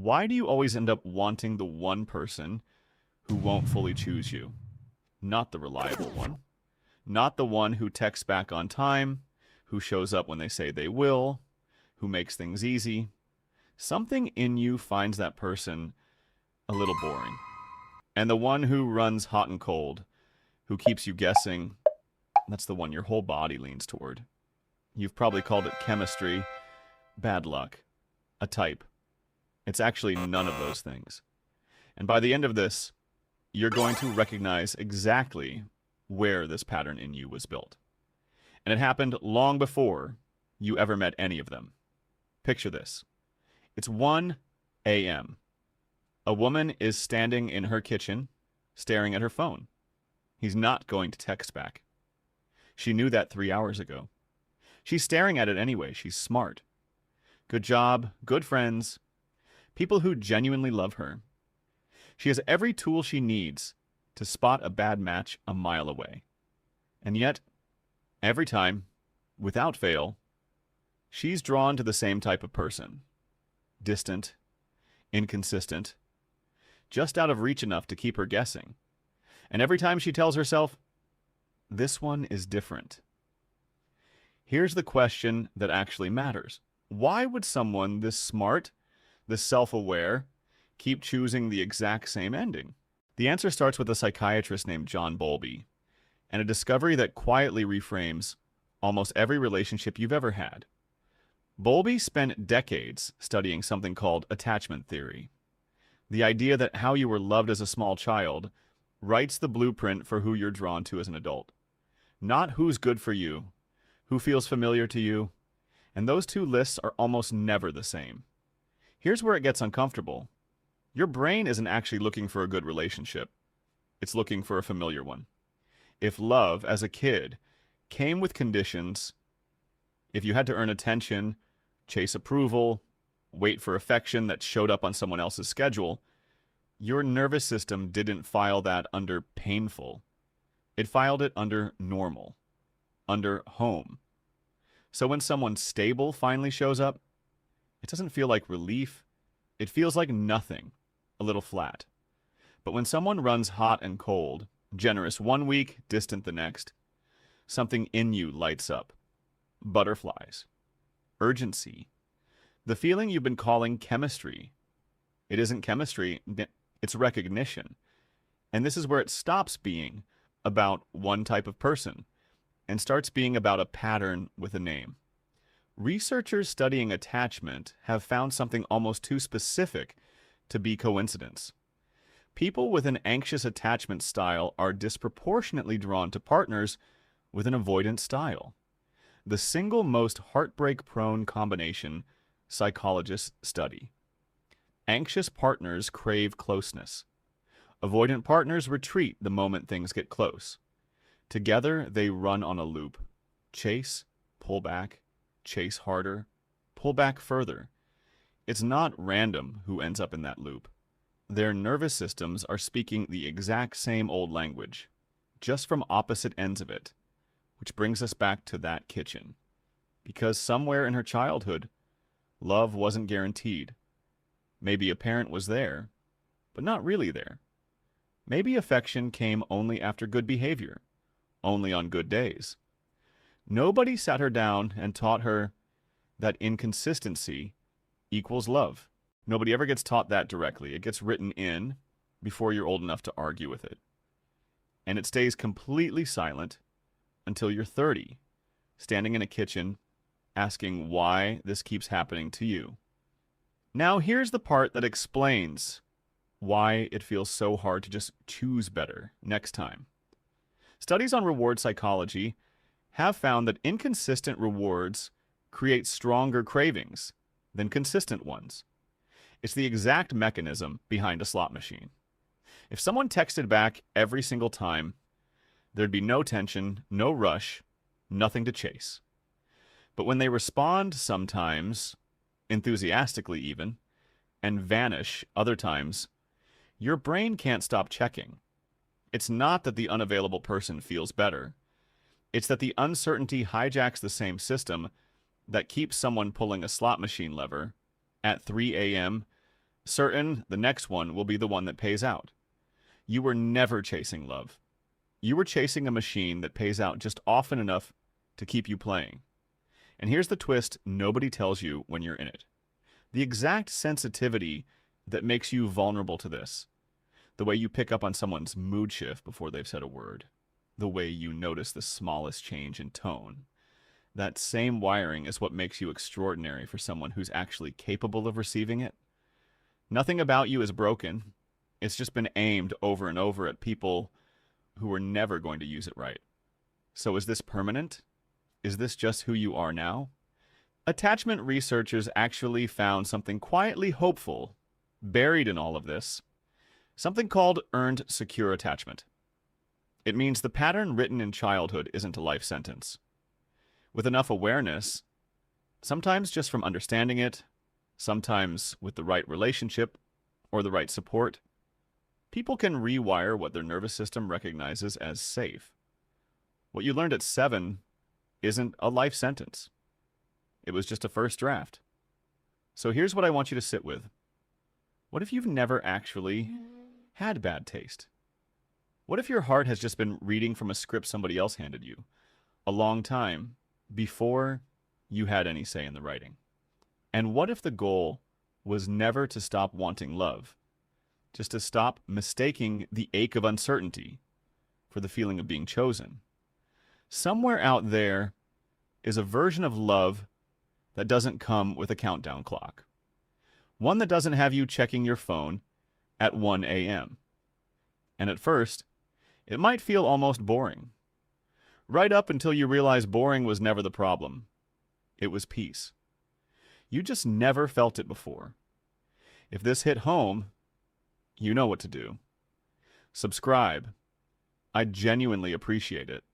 Why do you always end up wanting the one person who won't fully choose you? Not the reliable one. Not the one who texts back on time, who shows up when they say they will, who makes things easy. Something in you finds that person a little boring. And the one who runs hot and cold, who keeps you guessing, that's the one your whole body leans toward. You've probably called it chemistry, bad luck, a type. It's actually none of those things. And by the end of this, you're going to recognize exactly where this pattern in you was built. And it happened long before you ever met any of them. Picture this. It's 1 a.m. A woman is standing in her kitchen, staring at her phone. He's not going to text back. She knew that 3 hours ago. She's staring at it anyway. She's smart. Good job, good friends, people who genuinely love her. She has every tool she needs to spot a bad match a mile away. And yet, every time, without fail, she's drawn to the same type of person. Distant, inconsistent, just out of reach enough to keep her guessing. And every time she tells herself, this one is different. Here's the question that actually matters. Why would someone this smart, this self-aware, keep choosing the exact same ending? The answer starts with a psychiatrist named John Bowlby, and a discovery that quietly reframes almost every relationship you've ever had. Bowlby spent decades studying something called attachment theory, the idea that how you were loved as a small child writes the blueprint for who you're drawn to as an adult. Not who's good for you, who feels familiar to you, and those two lists are almost never the same. Here's where it gets uncomfortable. Your brain isn't actually looking for a good relationship. It's looking for a familiar one. If love, as a kid, came with conditions, if you had to earn attention, chase approval, wait for affection that showed up on someone else's schedule, your nervous system didn't file that under painful. It filed it under normal, under home. So when someone stable finally shows up, it doesn't feel like relief. It feels like nothing, a little flat. But when someone runs hot and cold, generous one week, distant the next, something in you lights up. Butterflies. Urgency. The feeling you've been calling chemistry. It isn't chemistry, it's recognition. And this is where it stops being about one type of person and starts being about a pattern with a name. Researchers studying attachment have found something almost too specific to be coincidence. People with an anxious attachment style are disproportionately drawn to partners with an avoidant style. The single most heartbreak-prone combination psychologists study. Anxious partners crave closeness. Avoidant partners retreat the moment things get close. Together, they run on a loop. Chase, pull back, chase harder, pull back further. It's not random who ends up in that loop. Their nervous systems are speaking the exact same old language, just from opposite ends of it, which brings us back to that kitchen. Because somewhere in her childhood, love wasn't guaranteed. Maybe a parent was there, but not really there. Maybe affection came only after good behavior, only on good days. Nobody sat her down and taught her that inconsistency equals love. Nobody ever gets taught that directly. It gets written in before you're old enough to argue with it. And it stays completely silent until you're 30, standing in a kitchen, asking why this keeps happening to you. Now here's the part that explains why it feels so hard to just choose better next time. Studies on reward psychology have found that inconsistent rewards create stronger cravings than consistent ones. It's the exact mechanism behind a slot machine. If someone texted back every single time, there'd be no tension, no rush, nothing to chase. But when they respond sometimes, enthusiastically even, and vanish other times, your brain can't stop checking. It's not that the unavailable person feels better. It's that the uncertainty hijacks the same system that keeps someone pulling a slot machine lever at 3 a.m. certain the next one will be the one that pays out. You were never chasing love. You were chasing a machine that pays out just often enough to keep you playing. And here's the twist nobody tells you when you're in it. The exact sensitivity that makes you vulnerable to this. The way you pick up on someone's mood shift before they've said a word. The way you notice the smallest change in tone. That same wiring is what makes you extraordinary for someone who's actually capable of receiving it. Nothing about you is broken. It's just been aimed over and over at people who are never going to use it right. So is this permanent? Is this just who you are now? Attachment researchers actually found something quietly hopeful buried in all of this, something called earned secure attachment. It means the pattern written in childhood isn't a life sentence. With enough awareness, sometimes just from understanding it, sometimes with the right relationship or the right support, people can rewire what their nervous system recognizes as safe. What you learned at 7 isn't a life sentence. It was just a first draft. So here's what I want you to sit with. What if you've never actually had bad taste? What if your heart has just been reading from a script somebody else handed you a long time before you had any say in the writing? And what if the goal was never to stop wanting love, just to stop mistaking the ache of uncertainty for the feeling of being chosen? Somewhere out there is a version of love that doesn't come with a countdown clock. One that doesn't have you checking your phone at 1 a.m. And at first, it might feel almost boring. Right up until you realize boring was never the problem. It was peace. You just never felt it before. If this hit home, you know what to do. Subscribe. I genuinely appreciate it.